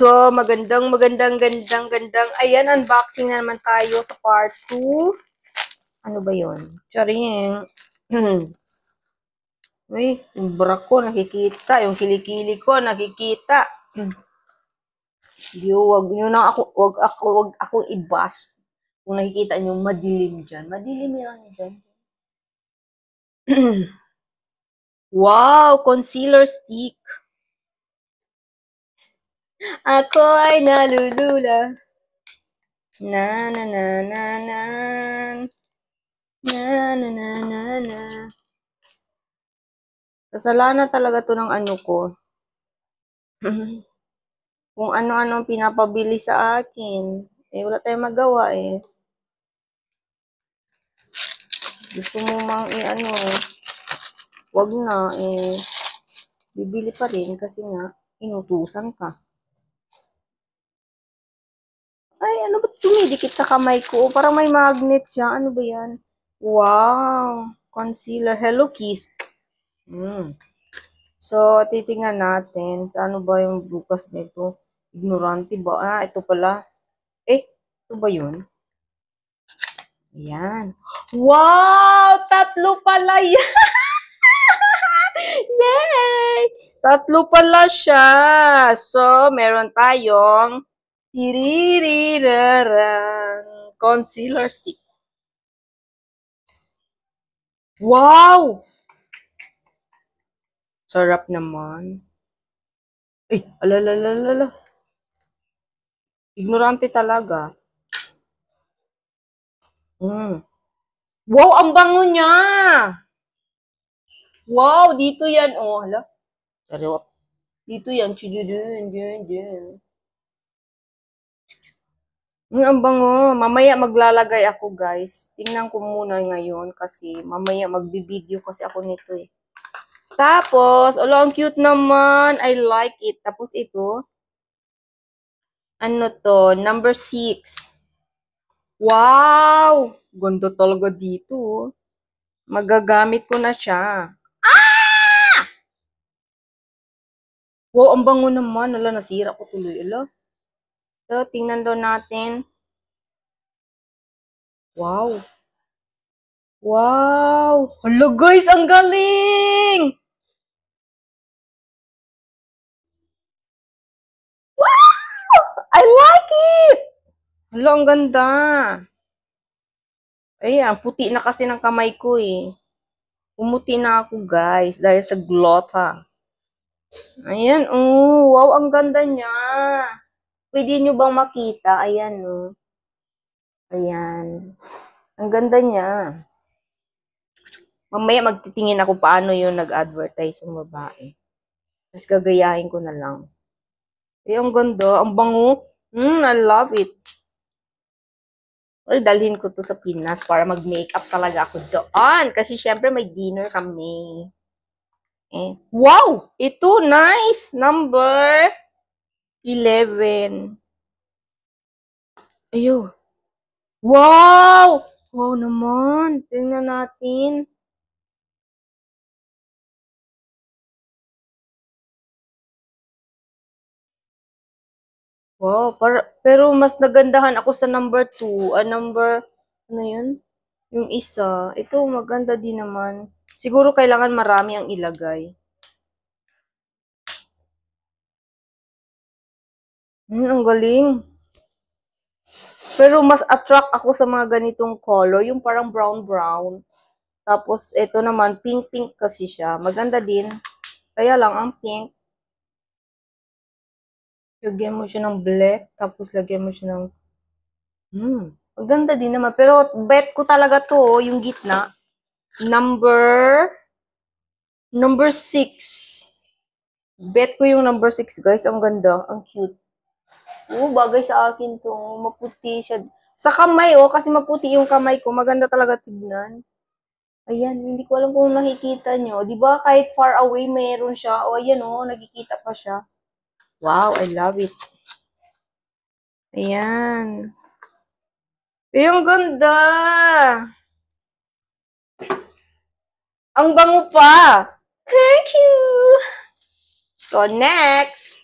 So, gandang. Ayan, unboxing na naman tayo sa part 2. Ano ba yun? Charing. Uy, yung bra ko nakikita. Yung kilikili ko nakikita. Wag nyo na wag akong i-bash. Kung nakikita nyo, madilim dyan. Madilim yan dyan. Wow, concealer stick. Ako ay nalulula. Na na na na na. Na na na na na. Kasalanan talaga to ng ano ko. Kung ano-ano ang pinapabili sa akin. Eh, wala tayong magawa eh. Gusto mo mang ano, wag na eh. Bibili pa rin kasi nga, inutusan ka. Ay, ano ba tumidikit sa kamay ko? Parang may magnet siya. Ano ba yan? Wow! Concealer. Hello Kiss. So, titingnan natin. Ano ba yung bukas nito? Ignorante ba? Ah, ito pala. Eh, ito ba yun? Ayan. Wow! Tatlo pala yan! Yay! Tatlo pala siya. So, meron tayong tiririraran concealer stick. Wow! Sarap naman. Eh, alalalala. Ignorante talaga. Wow, ang bango niya! Wow, dito yan. Oh, hala. Sarap. Dito yan. Dyan. Ang bango. Mamaya maglalagay ako, guys. Tingnan ko muna ngayon kasi mamaya magbibideo kasi ako nito eh. Tapos, ang cute naman. I like it. Tapos ito, ano to? Number 6. Wow! Ganda talaga dito. Magagamit ko na siya. Wow, ang bango naman. Ala, nasira ko tuloy. Ala. So, tingnan daw natin. Wow. Wow! Hala guys, ang galing! Wow! I like it! Hala, ang ganda. Ayan, puti na kasi ng kamay ko eh. Pumuti na ako guys dahil sa Glota. Ayan, oh, wow, ang ganda niya. Pwede nyo bang makita? Ayan, oh. Ayan. Ang ganda niya. Mamaya magtitingin ako paano yung nag-advertise yung babae. Tapos gagayahin ko na lang. Eh, ang ganda. Ang bango. I love it. Or dalhin ko to sa Pinas para mag-makeup talaga ako doon. Kasi syempre may dinner kami. Eh, wow! Ito, nice! Number 11. Ayo. Wow! Wow naman. Tingnan natin. Wow, pero mas nagandahan ako sa number 2. Ano yun? Yung isa. Ito, maganda din naman. Siguro kailangan marami ang ilagay. Ang galing. Pero mas attract ako sa mga ganitong color. Yung parang brown-brown. Tapos, ito naman, pink-pink kasi siya. Maganda din. Kaya lang, ang pink, lagyan mo siya ng black. Tapos, lagyan mo siya ng maganda din naman. Pero, bet ko talaga to, yung gitna. Number 6. Bet ko yung number 6, guys. Ang ganda. Ang cute. Bagay sa akin to. Maputi siya. Sa kamay, kasi maputi yung kamay ko. Maganda talaga tignan. Ayan, hindi ko alam kung nakikita nyo. Di ba kahit far away, mayroon siya. Ayan, nakikita pa siya. Wow, I love it. Ayan. Ang ganda! Ang bango pa! Thank you! So, next!